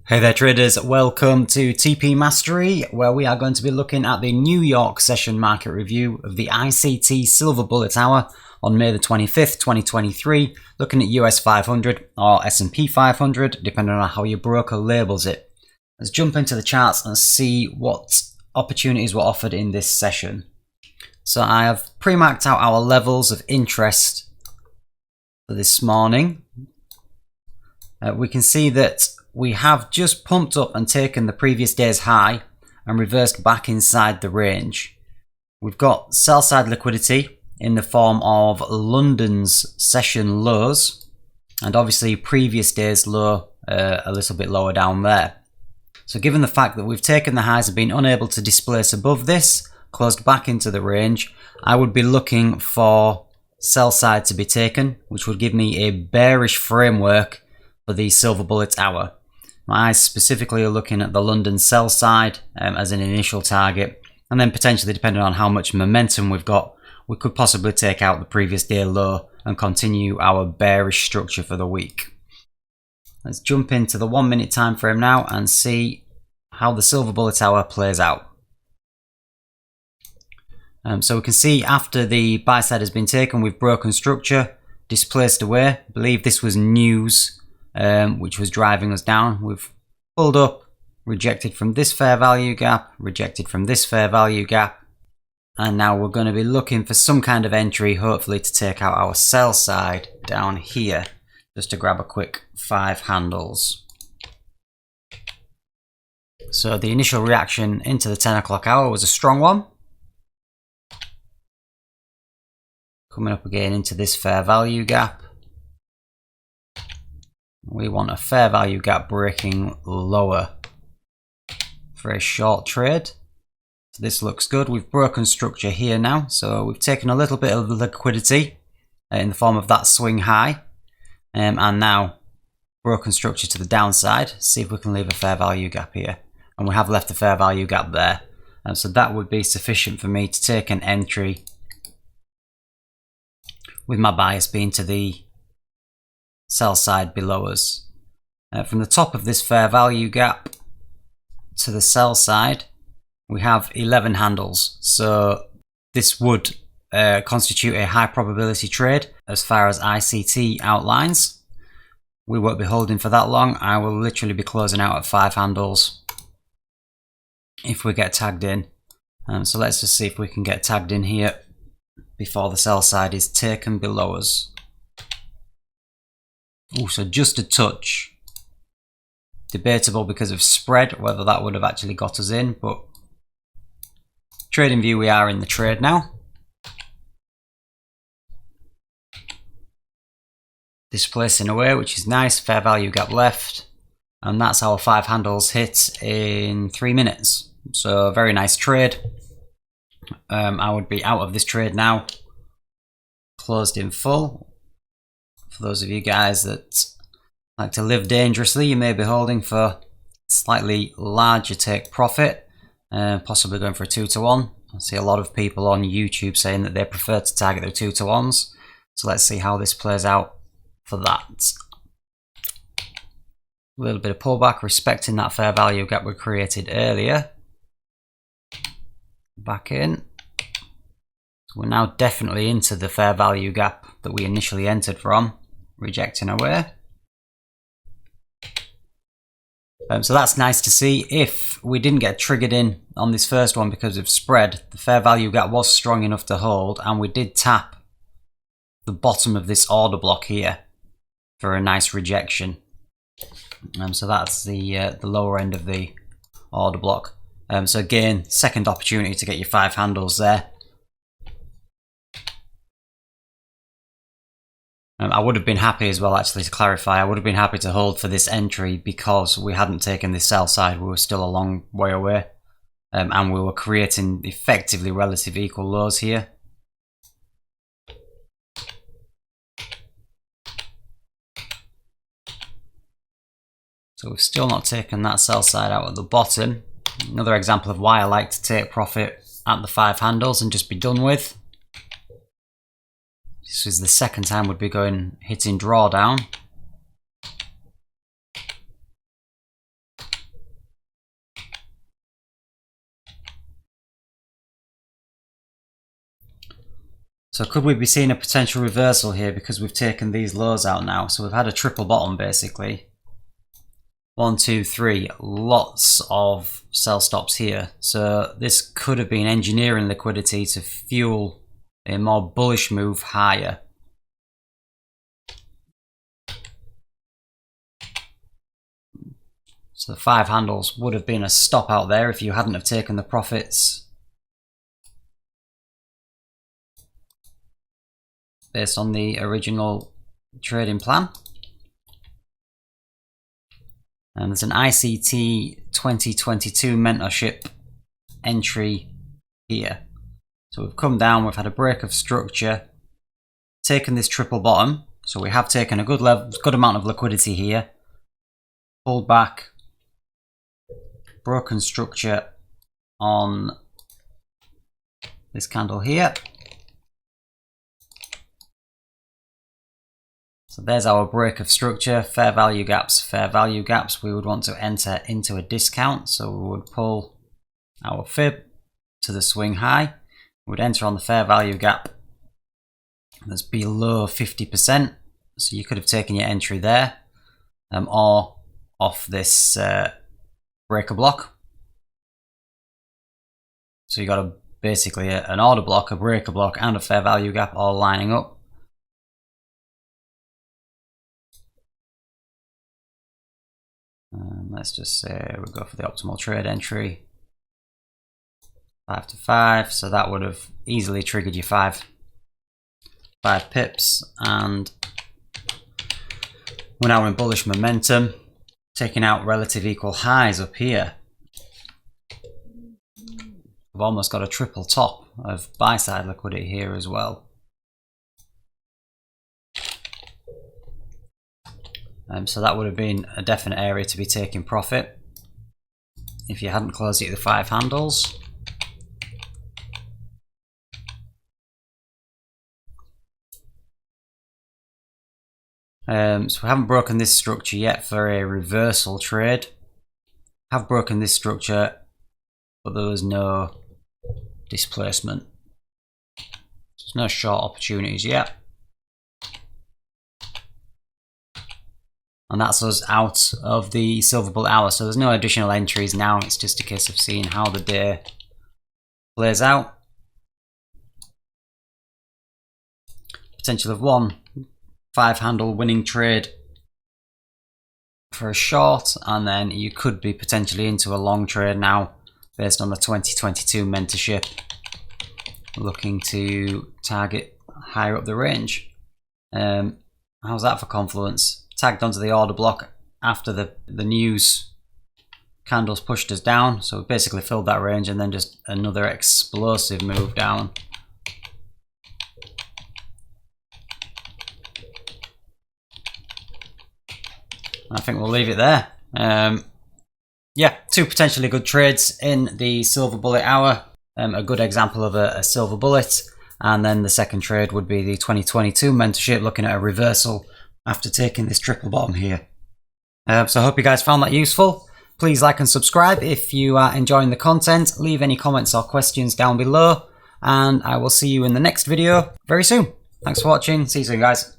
Hey there traders, welcome to TP Mastery, where we are going to be looking at the New York session market review of the ICT Silver Bullet hour on May the 25th, 2023, looking at US500 or S&P 500, depending on how your broker labels it. Let's jump into the charts and see what opportunities were offered in this session. So I have pre-marked out our levels of interest for this morning. We can see that we have just pumped up and taken the previous day's high and reversed back inside the range. We've got sell side liquidity in the form of London's session lows and obviously previous day's low a little bit lower down there. So given the fact that we've taken the highs and been unable to displace above this, closed back into the range, I would be looking for sell side to be taken, which would give me a bearish framework for the Silver Bullet hour. My eyes specifically are looking at the London sell side as an initial target, and then potentially, depending on how much momentum we've got, we could possibly take out the previous day low and continue our bearish structure for the week. Let's jump into the 1 minute time frame now and see how the Silver Bullet hour plays out. So we can see after the buy side has been taken, we've broken structure, displaced away. I believe this was news which was driving us down. We've pulled up, rejected from this fair value gap, rejected from this fair value gap, and now we're going to be looking for some kind of entry, hopefully to take out our sell side down here, just to grab a quick 5 handles. So the initial reaction into the 10 o'clock hour was a strong one. Coming up again into this fair value gap. We want a fair value gap breaking lower for a short trade. So this looks good. We've broken structure here now. So we've taken a little bit of liquidity in the form of that swing high. And now broken structure to the downside. See if we can leave a fair value gap here. And we have left a fair value gap there. And so that would be sufficient for me to take an entry, with my bias being to the sell side below us. From the top of this fair value gap to the sell side, we have 11 handles. So this would constitute a high probability trade as far as ICT outlines. We won't be holding for that long. I will literally be closing out at 5 handles if we get tagged in. So let's just see if we can get tagged in here before the sell side is taken below us. Oh, so just a touch. Debatable because of spread, whether that would have actually got us in, but trading view, we are in the trade now. Displacing away, which is nice. Fair value gap left. And that's our 5 handles hit in 3 minutes. So very nice trade. I would be out of this trade now. Closed in full. For those of you guys that like to live dangerously, you may be holding for slightly larger take profit, possibly going for a 2-to-1. I see a lot of people on YouTube saying that they prefer to target their 2-to-1s. So let's see how this plays out for that. A little bit of pullback, respecting that fair value gap we created earlier. Back in. So we're now definitely into the fair value gap that we initially entered from. Rejecting away. So that's nice to see. If we didn't get triggered in on this first one because of spread, the fair value gap was strong enough to hold, and we did tap the bottom of this order block here for a nice rejection. So that's the lower end of the order block. So again, second opportunity to get your 5 handles there. I would have been happy as well, actually, to clarify, I would have been happy to hold for this entry because we hadn't taken this sell side. We were still a long way away, and we were creating effectively relative equal lows here. So we've still not taken that sell side out at the bottom. Another example of why I like to take profit at the 5 handles and just be done with. This is the second time we'd be hitting drawdown. So could we be seeing a potential reversal here because we've taken these lows out now? So we've had a triple bottom basically. 1, 2, 3, lots of sell stops here. So this could have been engineering liquidity to fuel a more bullish move higher. So the 5 handles would have been a stop out there if you hadn't have taken the profits based on the original trading plan. And there's an ICT 2022 mentorship entry here. So we've come down, we've had a break of structure, taken this triple bottom. So we have taken a good amount of liquidity here. Pulled back, broken structure on this candle here. So there's our break of structure, fair value gaps, fair value gaps. We would want to enter into a discount. So we would pull our fib to the swing high. We would enter on the fair value gap that's below 50%. So you could have taken your entry there or off this breaker block. So you got basically an order block, a breaker block and a fair value gap all lining up. Let's just say we go for the optimal trade entry 5 to 5, so that would have easily triggered your 5 pips, and we're now in bullish momentum, taking out relative equal highs up here. We've almost got a triple top of buy side liquidity here as well. So that would have been a definite area to be taking profit if you hadn't closed it at the 5 handles. So we haven't broken this structure yet for a reversal trade. Have broken this structure, but there was no displacement. There's no short opportunities yet. And that's us out of the Silver Bullet hour. So there's no additional entries now. It's just a case of seeing how the day plays out. Potential of 1 5 handle winning trade for a short, and then you could be potentially into a long trade now based on the 2022 mentorship, looking to target higher up the range. How's that for confluence? Tagged onto the order block after the news candles pushed us down, so we basically filled that range, and then just another explosive move down. I think we'll leave it there. Yeah, 2 potentially good trades in the Silver Bullet hour. A good example of a Silver Bullet, and then the second trade would be the 2022 mentorship, looking at a reversal after taking this triple bottom here. So I hope you guys found that useful. Please like and subscribe if you are enjoying the content. Leave any comments or questions down below, and I will see you in the next video very soon. Thanks for watching. See you soon, guys.